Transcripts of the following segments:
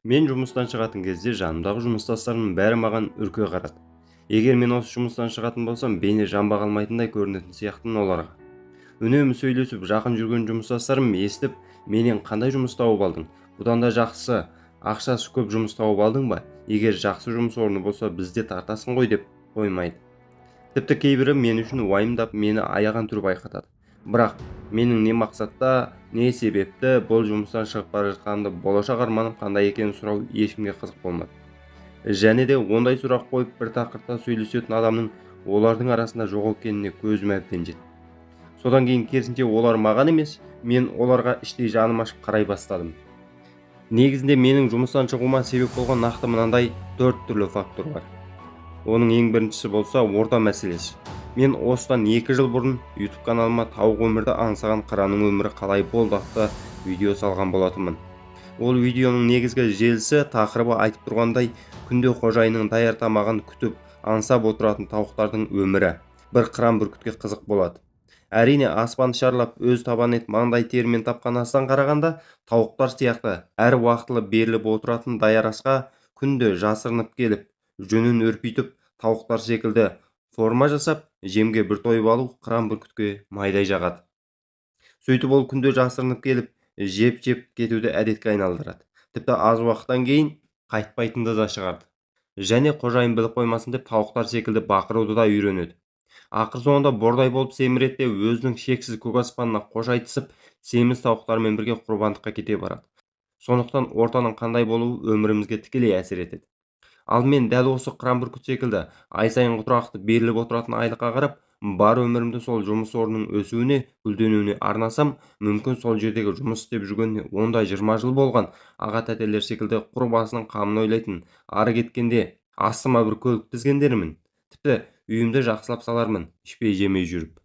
Мен жұмыстан шығатын кезде жанымдағы жұмыстастарымның бәрі маған үрке қарады. Егер мен осы жұмыстан шығатын болсам, бейне жанба қалмайтындай көрінетін сияқтымын оларға. Үнемі сөйлесіп, жақын жүрген жұмыстастарым естіп, менен қандай жұмыс тауып алдың? Бұдан да жақсы, ақшасы көп жұмыс тауып алдың ба? Егер жақсы жұмыс орны болса, бізде тартасың ғой деп қоймайды. Тіпті кейбірі мен үшін уайымдап, мені аяған түрі байқатады. Бірақ менің не мақсатта, не себепті бұл жұмыстан шығып бара жатқанымды, болашақ арманым қандай екенін сұрау ешкімге қызық болмады. Және де ондай сұрақ қойып бір тақырыпта сөйлесетін адамның олардың арасында жоқ екеніне көзім әбден жетті. Содан кейін керісінше олар маған емес, мен оларға іштей жаным ашып қарай бастадым. Негізінде менің жұмыстан шығуыма себеп болған нақты мынандай 4 түрлі фактор бар. Оның ең біріншісі болса орта мәселесі. Мен осыдан 2 жыл бұрын YouTube каналыма тауық өмірді аңсаған қыранның өмірі қалай болды атты видео салған болатынмын. Ол видеоның негізгі желісі тақырыбы айтып тұрғандай, күнде қожайынның даяр тамағын күтіп аңсап отыратын тауықтардың өмірі бір қыран бүркітке қызық болады. Әрине, аспанды шарлап өз табан ет маңдай терімен тапқан астан қарағанда, тауықтар сияқты әр уақытылы беріліп отыратын даяр асқа күнде жасырынып келіп, жөнін өрпитіп, тауықтар секілді форма жасап, жемге бір тойып алу қыран бүркітке майдай жағады. Сөйтіп ол күнде жасырынып келіп, жеп-жеп кетуді әдетке айналдырады. Тіпті аз уақыттан кейін қайтпайтынды да шығарды. Және қожайын біліп қоймасын деп тауықтар секілді бақыруды да үйренеді. Ақыр соңында бордай болып семіреді де өзінің шексіз көк аспанына қош айтысып, семіз тауықтармен бірге құрбандыққа кете барады. Сондықтан ортаның қандай болуы өмірімізге тікелей әсер етеді. Ал мен дәл осы қыран бүркіт секілді ай сайын тұрақты беріліп отыратын айлыққа қарап, бар өмірімді сол жұмыс орнының өсуіне, гүлденуіне арнасам, мүмкін сол жердегі жұмыс істеп жүргеніне 10-20 жыл болған аға тәтелер секілді құр басының қамын ойлайтын, ары кеткенде астыма бір көлік тізгендермін. Тіпті үйімді жақсылап салармын, ішпей жемей жүріп.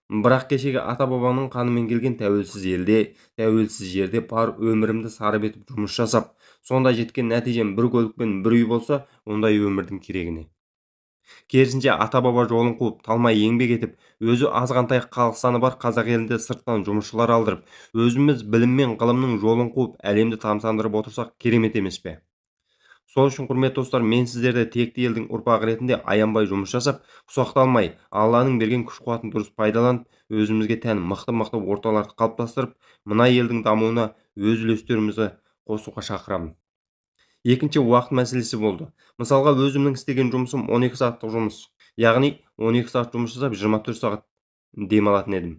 Бірақ кешегі ата-бабаның қанымен келген тәуелсіз елде, тәуелсіз жерде бар өмірімді сарып етіп жұмыс жасап, сонда жеткен нәтижем бір көлікпен бір үй болса, ондай өмірдің керегіне. Керісінше ата-баба жолын қуып, талмай еңбек етіп, өзі азғантай халық саны бар қазақ елінде сырттан жұмысшылар алдырып, өзіміз білім мен ғылымның жолын қуып, әлемді тамсандырып отырсақ, керемет емес пе? Сол үшін құрметті достар, мен сіздерді текті елдің ұрпағы ретінде аянбай жұмыс жасап, ұсақталмай, Алланың берген күш-қуатын дұрыс пайдаланып, өзімізге тән мықты-мықты орталарды қалыптастырып, мына елдің дамуына өз үлестерімізді қосуға шақырамын. Екінші уақыт мәселесі болды. Мысалға, өзімнің істеген жұмысым 12 сағаттық жұмыс. Яғни 12 сағат жұмыс жасап 24 сағат демалатын едім.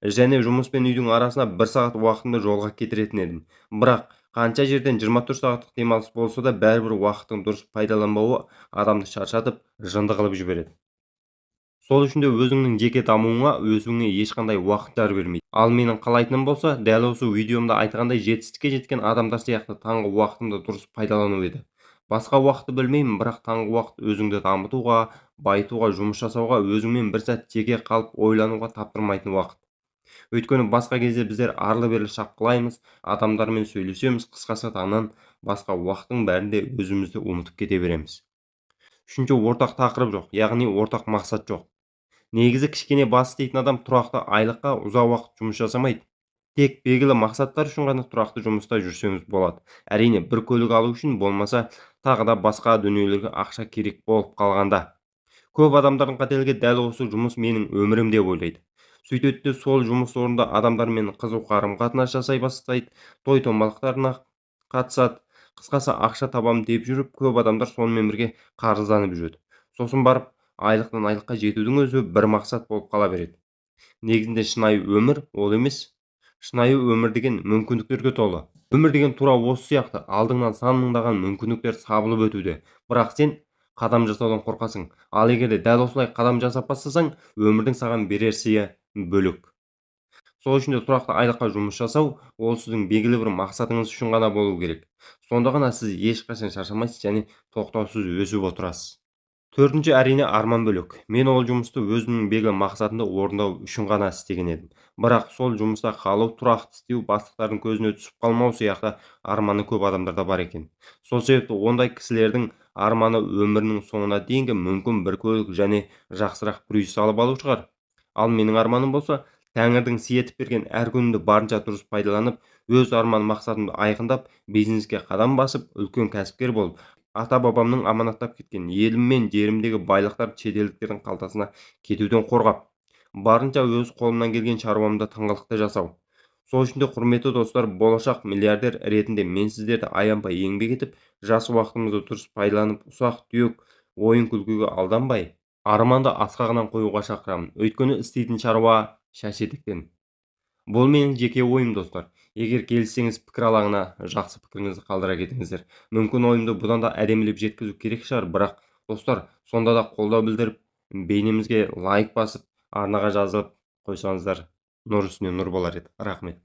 Және жұмыс пен үйдің арасына 1 сағат уақытымды жолға кетіретін едім. Бірақ қанша жерден 24 сағаттық демалыс болса да, бәрібір уақыттың дұрыс пайдаланбауы адамды шаршатып, жынды қылып жібереді. Сол үшін де өзіңнің жеке дамуыңа, өсуіңе ешқандай уақыттар бермейді. Ал менің қалайтыным болса, дәл осы видеомда айтқандай жетістікке жеткен адамдар сияқты таңғы уақытымды дұрыс пайдалану еді. Басқа уақытты білмеймін, бірақ таңғы уақыт өзіңді дамытуға, байытуға, жұмыс жасауға, өзіңмен бір сәт жеке қалып ойлануға таптырмайтын уақыт. Өйткені басқа кезде біздер арлы-берлі шапқылаймыз, адамдармен сөйлесеміз, қысқасы таңнан басқа уақыттың бәрінде өзімізді ұмытып кете береміз. Үшінші, ортақ тақырып жоқ, яғни ортақ мақсат жоқ. Негізі кішкене бас істейтін адам тұрақты айлыққа ұзақ уақыт жұмыс жасамайды. Тек белгілі мақсаттар үшін ғана тұрақты жұмыста жүрсеңіз болады. Әрине, бір көлік алу үшін болмаса, тағы да басқа дүниелерге ақша керек болып қалғанда. Көп адамдардың қателігі дәл осы жұмыс менің өмірім деп ойлайды. Сөйтеді де сол жұмыс орнында адамдармен қызу қарым-қатынас жасай бастайды, той-томалақтарына қатысады. Қысқасы, ақша табам деп жүріп, көп адамдар сонымен бірге қарызданып жүреді. Сосын барып, айлықтан айлыққа жетудің өзі бір мақсат болып қала береді. Негізінде шынайы өмір ол емес. Шынайы өмір деген мүмкіндіктерге толы. Өмір деген тура осы сияқты, алдыңнан сан мыңдаған мүмкіндіктер сабылып өтуде. Бірақ сен қадам жасаудан қорқасың. Ал егер де дәл осылай қадам жасап бастасаң, өмірдің саған берер сыйы бөлек. Сол үшін де тұрақты айлыққа жұмыс жасау, ол сіздің белгілі бір мақсатыңыз үшін ғана болу керек. Сонда ғана сіз ешқашан шаршамайсыз және тоқтаусыз өсіп отырасыз. Төртінші, әрине арман бөлек. Мен ол жұмысты өзімнің белгілі мақсатымды орындау үшін ғана істеген едім. Бірақ сол жұмыста қалу, тұрақты істеу, бастықтардың көзіне түсіп қалмау сияқты арманы көп адамдарда бар екен. Сол себепті ондай кісілердің арманы өмірінің соңына дейінгі мүмкін бір көлік және жақсырақ бір үй салып алу шығар. Ал менің арманым болса, Тәңірдің сиетіп берген әр күнді барынша дұрыс пайдаланып, өз арман мақсатымды айқындап, бизнеске қадам басып, үлкен кәсіпкер болып, ата-бабамның аманаттап кеткен елім мен жерімдегі байлықтарды шетелдіктердің қалтасына кетуден қорғап, барынша өз қолымнан келген шаруамды тыңғылықты жасау. Сол үшін де құрметті достар, болашақ миллиардер ретінде мен сіздерді аянбай еңбек етіп, жас уақытымызды дұрыс пайдаланып, ұсақ-түйек ойын-күлкіге алданбай, арманды асқағынан қоюға шақырамын. Өйткені істейтін шаруа шаш етектен. Бұл менің жеке ойым, достар. Егер келіссеңіз, пікір алаңына жақсы пікіріңізді қалдыра кетіңіздер. Мүмкін ойымды бұдан да әдемілеп жеткізу керек шығар, бірақ достар, сонда да қолдау білдіріп, бейнемізге лайк басып, арнаға жазылып қойсаңыздар, нұр үстіне нұр болар еді. Рахмет.